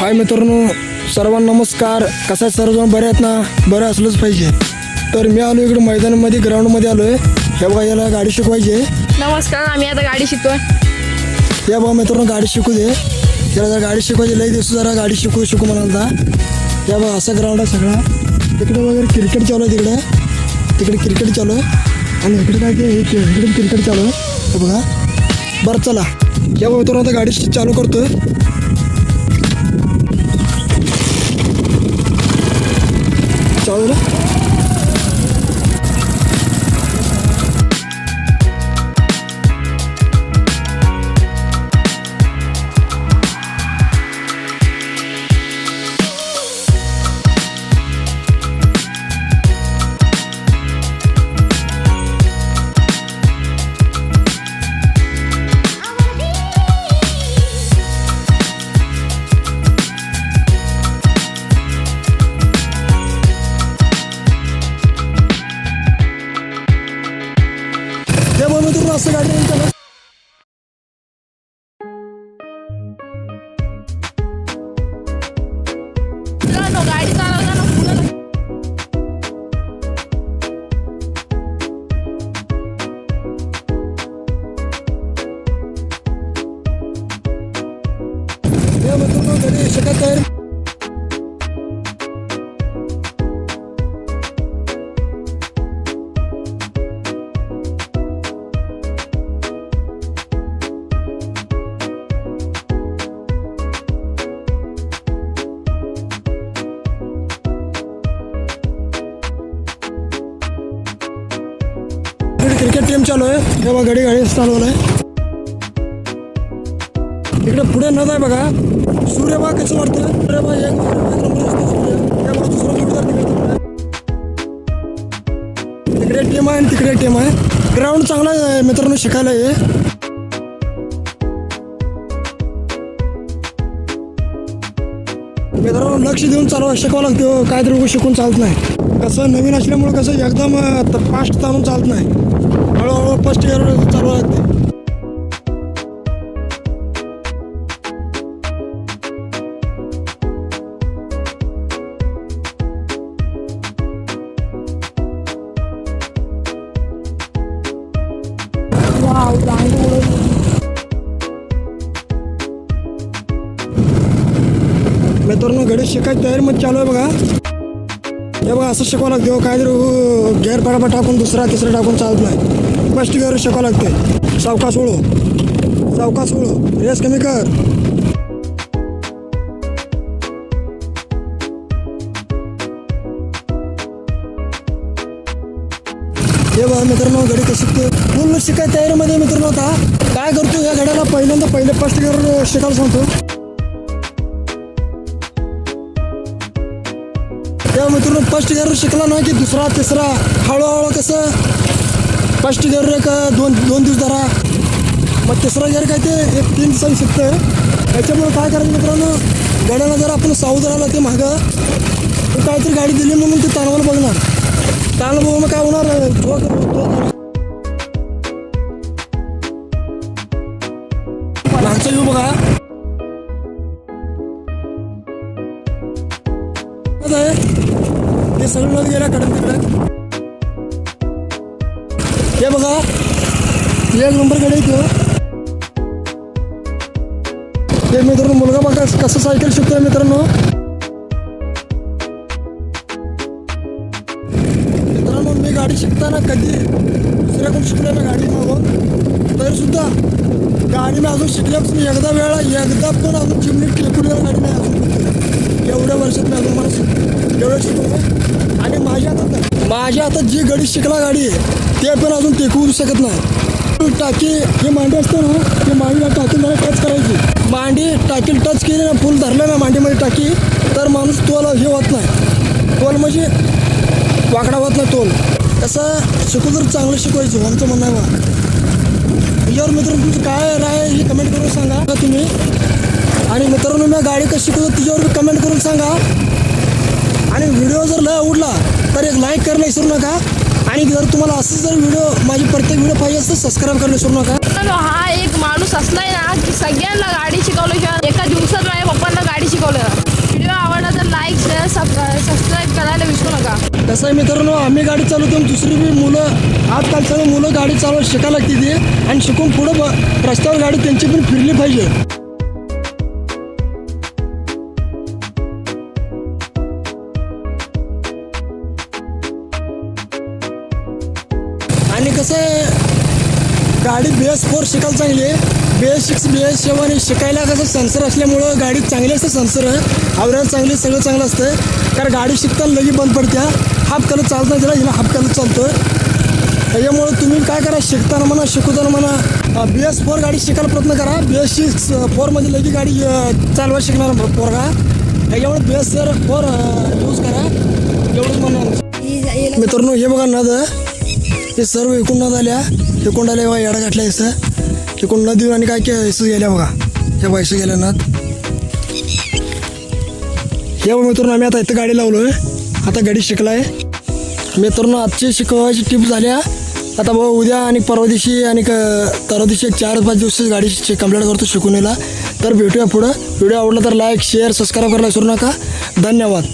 हाय मित्रांनो, सर्वांना नमस्कार. कसं आहे सर्वजण बरे आहेत ना? बरं असलंच पाहिजे. तर मी आलो इकडे मैदानामध्ये, ग्राउंडमध्ये आलो आहे. हे बघा, याला गाडी शिकवायची आहे. नमस्कार, आम्ही आता गाडी शिकतोय. या बघा मित्रांनो, गाडी शिकू दे. त्याला जरा गाडी शिकवायची, लई दिवस जरा गाडी शिकू म्हणाला. या बघा, असा ग्राउंड आहे सगळा. तिकडे वगैरे क्रिकेट चालू आहे. तिकडे क्रिकेट चालू आहे आणि इकडे काय ते इकडे क्रिकेट चालू आहे. हे बघा. बरं चला, या बघा मित्रांनो, आता गाडी चालू करतोय. चालू ना. असं गाडी त्याला गाडी चालवताना फुलं गाडी शकत आहे. क्रिकेट टीम चालू आहे. तेव्हा गाडी चालवलं आहे. इकडे पुढे नद आहे बघा. सूर्य बघा कसं वाटतं. सूर्य बघा एक नंबर असतो सूर्य. त्यामुळे दुसरा जोडीदार तिकडे टीम आहे आणि तिकडे टीम आहे. ग्राउंड चांगला आहे मित्रांनो, शिकायला आहे. मित्रांनो लक्ष देऊन शिकावं लागतं. काहीतरी उभं शिकून चालत नाही. कसं नवीन असल्यामुळं कसं एकदम फास्ट चालून चालत नाही. हळूहळू फर्स्ट इयर चालू लागते. मित्रांनो गाडी शिकायची तयारी मध्ये चालू आहे बघा. हे बघा, असं शिकावं लागतं. काहीतरी गेअर पटापट टाकून दुसरा तिसरा टाकून चालत नाही. फर्स्ट गिअर शिकावं लागते. सावकाश वळू, रेस कमी कर. हे बघा मित्रांनो, गाडी कशी शिकते. पूर्ण शिकाय तयारीमध्ये मित्रांनो. आता काय करतो, या गाड्याला पहिले फर्स्ट गिअर शिकायला सांगतो. तेव्हा मित्रांनो फर्स्ट गिअर शिकला नाही की दुसरा तिसरा हळूहळू कसं फर्स्ट गिअर एक दोन दिवस धरा, मग तिसरा गिअर काय ते एक 3 दिवसांनी शिकतं. त्याच्यामुळे काय करायचं मित्रांनो, गाड्याला जर आपण सावध राहिला ते मागं काहीतरी गाडी दिली म्हणून ते ताणवायला बघणार. ताण बघून मग काय होणार, मागचा येऊ बघा. ते सगळं गेला कडे तिकडे. हे बघा, एक नंबर गाडी येतो. हे मित्रांनो मुलगा बघा कसं सायकल शिकतोय मित्रांनो. मी गाडी शिकताना कधी दुसऱ्याकडून शिकलो ना गाडी मागून, तरी सुद्धा गाडी मी अजून शिकल्यापासून एकदा पण अजून चिमणी टेकून गाडी नाही अजून. एवढ्या वर्षात मी अजून मला एवढं शिकवलं. आणि माझ्या हातात जी गाडी शिकला गाडी ते पण अजून टेकवू शकत नाही. टाकी हे मांडी असते ना, ते मांडीला टाकी मला टच करायची. मांडी टाकीला टच केली ना, फुल धरलं ना मांडीमध्ये टाकी, तर माणूस तोल हे होत नाही. तोल म्हणजे वाकडा होत नाही तोल. कसं शिकू तर चांगलं शिकवायचं आमचं म्हणणं आहे बा. यावर मित्रांनो तुमचं काय राय हे कमेंट करून सांगा तुम्ही. आणि मित्रांनो मी गाडी कशी शिकवतो तिच्यावर कमेंट करून सांगा. आणि व्हिडिओ जर लय आवडला तर एक लाईक करायला विसरू नका. आणि जर तुम्हाला असं जर व्हिडिओ माझी प्रत्येक व्हिडिओ पाहिजे असेल सबस्क्राईब करायला विसरू नका. हा एक माणूस असलाय ना की सगळ्यांना गाडी शिकवलं. एका दिवसात माझ्या पप्पांना गाडी गाडी शिकवलं. व्हिडिओ आवडला तर लाईक शेअर सबस्क्राईब करायला विसरू नका. कसं आहे मित्रांनो, आम्ही गाडी चालवतो दुसरी बी मुलं आजकालच्या मुलं गाडी चालवत शिकायला लागते ती आणि शिकून पुढं रस्त्यावर गाडी त्यांची पण फिरली पाहिजे. आणि कसं आहे, गाडी BS4 शिकायला चांगली आहे. BS6 BS7 शिकायला कसं सेन्सर असल्यामुळं गाडी चांगली असते. सेन्सर आवरायला चांगली, सगळं चांगलं असतं. कारण गाडी शिकताना लगी बंद पडत्या. हाफ कलर चालता तिला, हिला हाफ कलर चालतो. त्याच्यामुळं तुम्ही काय करा, शिकताना म्हणा शिकवताना म्हणा BS4 गाडी शिकायला प्रयत्न करा. BS4 मध्ये लगी गाडी चालवा शिकणार पोरगा. त्याच्यामुळे BS4 यूज करा, एवढंच म्हणणार. मित्रांनो हे बघा नद, हे सर्व एकूण नद आल्या, एकूण आल्या बघा, येडा घातल्या असं एकूण नद देऊन आणि काय केस गेल्या बघा, हे पैसे गेल्या नद. हे बघा मित्रांनो, आम्ही आता इथं गाडी लावलो आहे, आता गाडी शिकलाय. मित्रांनो आजची शिकवायची टिप झाल्या. आता बघा उद्या आणि परवा दिवशी आणि परवा दिवशी 4-5 दिवस गाडी कंप्लीट करतो शिकून. तर भेटूया पुढं. व्हिडिओ आवडला तर लाईक शेअर सबस्क्राईब करायला विसरू नका. धन्यवाद.